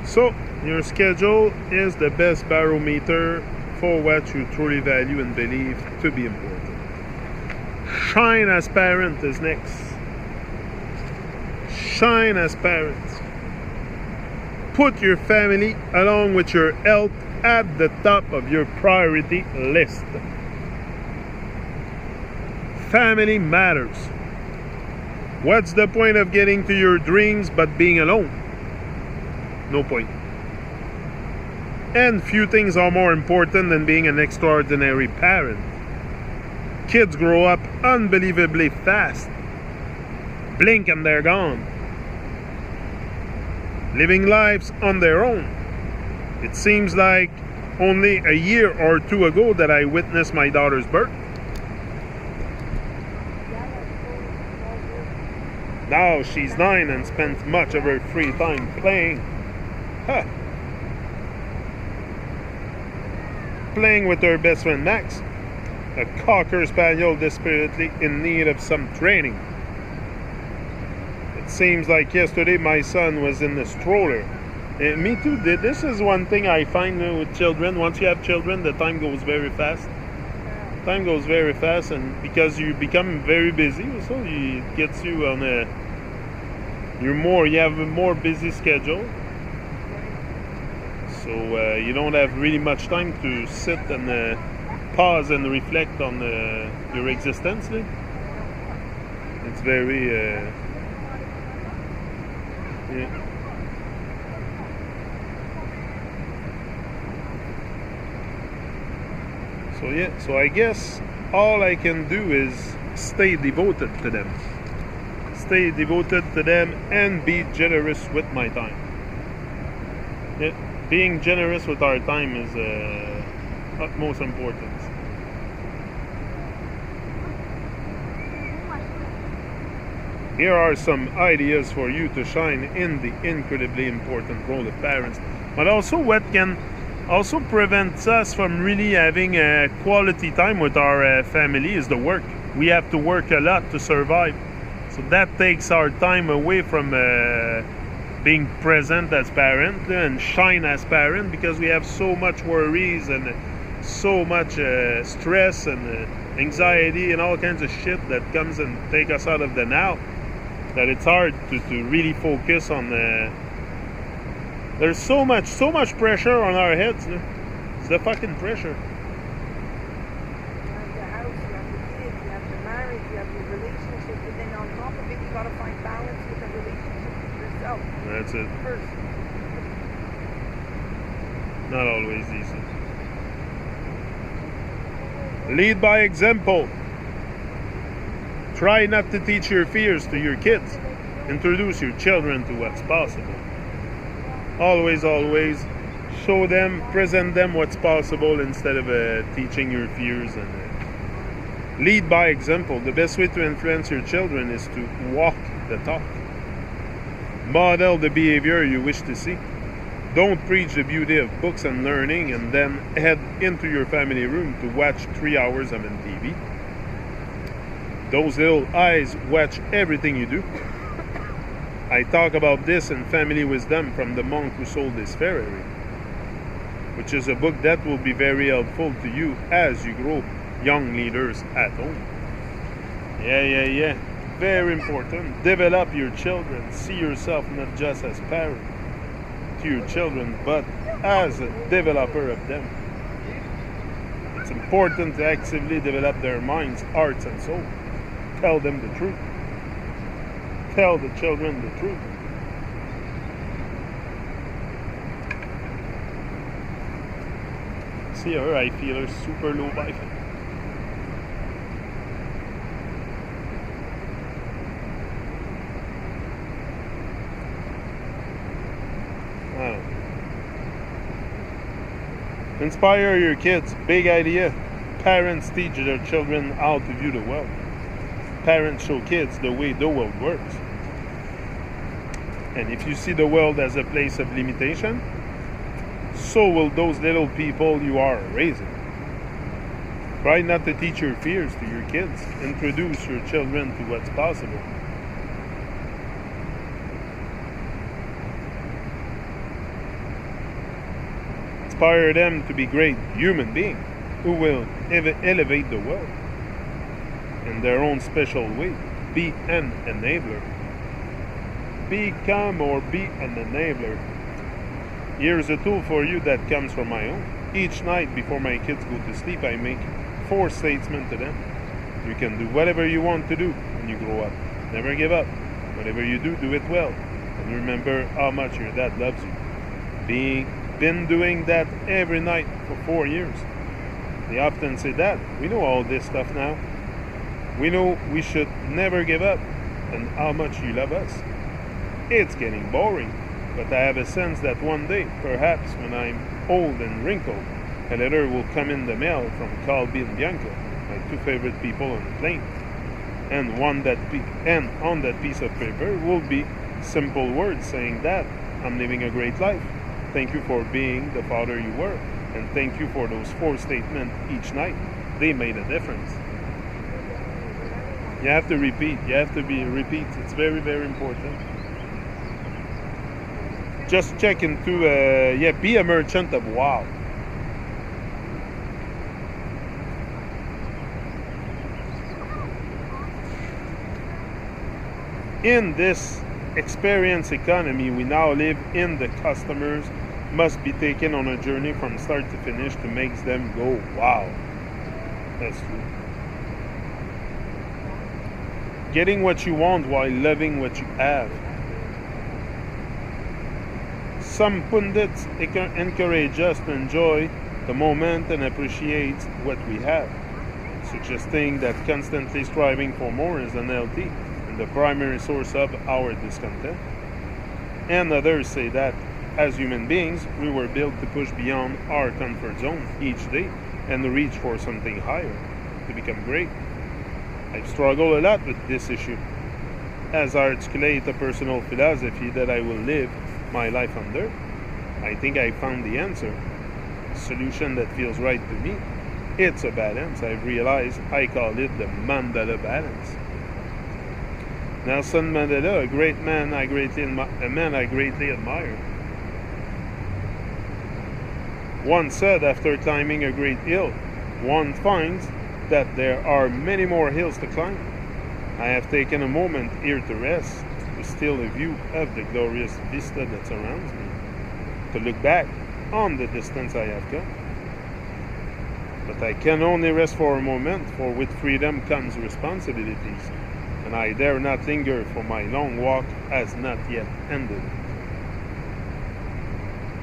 So, your schedule is the best barometer for what you truly value and believe to be important. Shine as parent is next. Shine as parents. Put your family along with your health at the top of your priority list. Family matters. What's the point of getting to your dreams but being alone? No point. And few things are more important than being an extraordinary parent. Kids grow up unbelievably fast. Blink and they're gone. Living lives on their own. It seems like only a year or two ago that I witnessed my daughter's birth. Now she's 9 and spends much of her free time playing. Playing with her best friend Max, a Cocker Spaniel desperately in need of some training. It seems like yesterday my son was in the stroller. Me too. This is one thing I find with children. Once you have children, the time goes very fast. Time goes very fast, and because you become very busy, so it gets you on a. You have a more busy schedule. So you don't have really much time to sit and pause and reflect on your existence. It's very yeah. So I guess all I can do is stay devoted to them. Stay devoted to them and be generous with my time. Yeah. Being generous with our time is utmost importance. Here are some ideas for you to shine in the incredibly important role of parents, but also what can also prevent us from really having a quality time with our family is the work. We have to work a lot to survive, so that takes our time away from being present as parent and shine as parent, because we have so much worries and so much stress and anxiety and all kinds of shit that comes and take us out of the now, that it's hard to really focus on there's so much pressure on our heads. It's the fucking pressure. You have the house, you have the kids, you have the marriage, you have your relationship, but then on top of it you gotta find balance with the relationship with yourself. That's it. First. Not always easy. Lead by example. Try not to teach your fears to your kids. Introduce your children to what's possible. Always show them, present them what's possible instead of teaching your fears. And lead by example. The best way to influence your children is to walk the talk. Model the behavior you wish to see. Don't preach the beauty of books and learning and then head into your family room to watch 3 hours of TV. Those little eyes watch everything you do. I talk about this in Family Wisdom from the Monk Who Sold His Ferrari, which is a book that will be very helpful to you as you grow young leaders at home. Yeah. Very important. Develop your children. See yourself not just as parent to your children, but as a developer of them. It's important to actively develop their minds, hearts, and soul. Tell them the truth. Tell the children the truth. See her, I feel her super low vibe. Wow. Inspire your kids. Big idea. Parents teach their children how to view the world. Parents show kids the way the world works. And if you see the world as a place of limitation, so will those little people you are raising. Try not to teach your fears to your kids. Introduce your children to what's possible. Inspire them to be great human beings who will elevate the world in their own special way. Be an enabler. Become or be an enabler. Here's a tool for you that comes from my own. Each night before my kids go to sleep, I make 4 statements to them. You can do whatever you want to do when you grow up. Never give up. Whatever you do, do it well. And remember how much your dad loves you. Been doing that every night for 4 years. They often say, Dad, we know all this stuff now. We know we should never give up and how much you love us. It's getting boring, but I have a sense that one day, perhaps when I'm old and wrinkled, a letter will come in the mail from Calby and Bianca, my 2 favorite people on the plane. And on that piece of paper will be simple words saying that I'm living a great life. Thank you for being the father you were. And thank you for those 4 statements each night. They made a difference. You have to repeat. You have to repeat. It's very, very important. Just check into, be a merchant of wow. In this experience economy we now live in, the customers must be taken on a journey from start to finish to make them go, wow. That's true. Getting what you want while loving what you have. Some pundits encourage us to enjoy the moment and appreciate what we have, suggesting that constantly striving for more is unhealthy and the primary source of our discontent. And others say that as human beings, we were built to push beyond our comfort zone each day and reach for something higher, to become great. I've struggled a lot with this issue, as I articulate a personal philosophy that I will live my life under. I think I found the answer, a solution that feels right to me. It's a balance. I've realized I call it the Mandela balance. Nelson Mandela, a great man I greatly admire, once said, after climbing a great hill, one finds that there are many more hills to climb. I have taken a moment here to rest, to steal a view of the glorious vista that surrounds me, to look back on the distance I have come. But I can only rest for a moment, for with freedom comes responsibilities, and I dare not linger, for my long walk has not yet ended.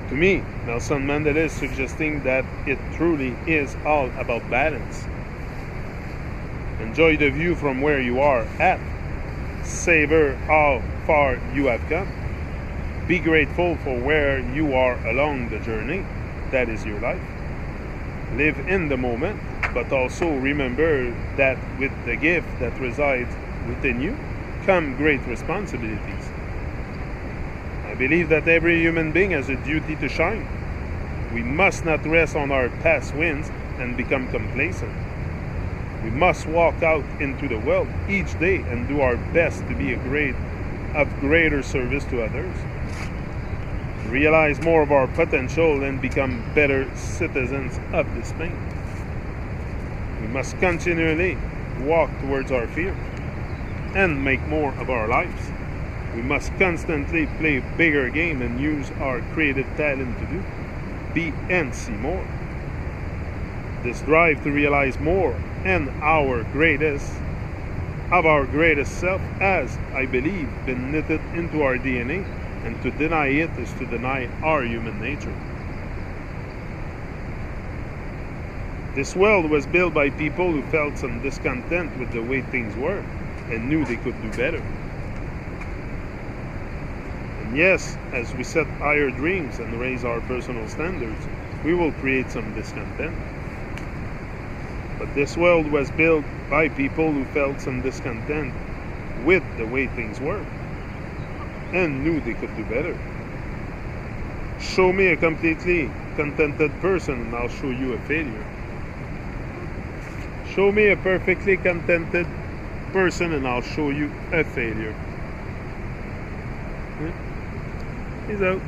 To me, Nelson Mandela is suggesting that it truly is all about balance. Enjoy the view from where you are at. Savor how far you have come. Be grateful for where you are along the journey. That is your life. Live in the moment, but also remember that with the gift that resides within you come great responsibilities. I believe that every human being has a duty to shine. We must not rest on our past wins and become complacent. We must walk out into the world each day and do our best to be of greater service to others. Realize more of our potential and become better citizens of this planet. We must continually walk towards our fear and make more of our lives. We must constantly play a bigger game and use our creative talent to do, be and see more. This drive to realize more and our greatest self has, I believe, been knitted into our DNA, and to deny it is to deny our human nature. This world was built by people who felt some discontent with the way things were and knew they could do better. And yes, as we set higher dreams and raise our personal standards, we will create some discontent. But this world was built by people who felt some discontent with the way things were and knew they could do better. Show me a completely contented person and I'll show you a failure. Show me a perfectly contented person and I'll show you a failure. Peace out.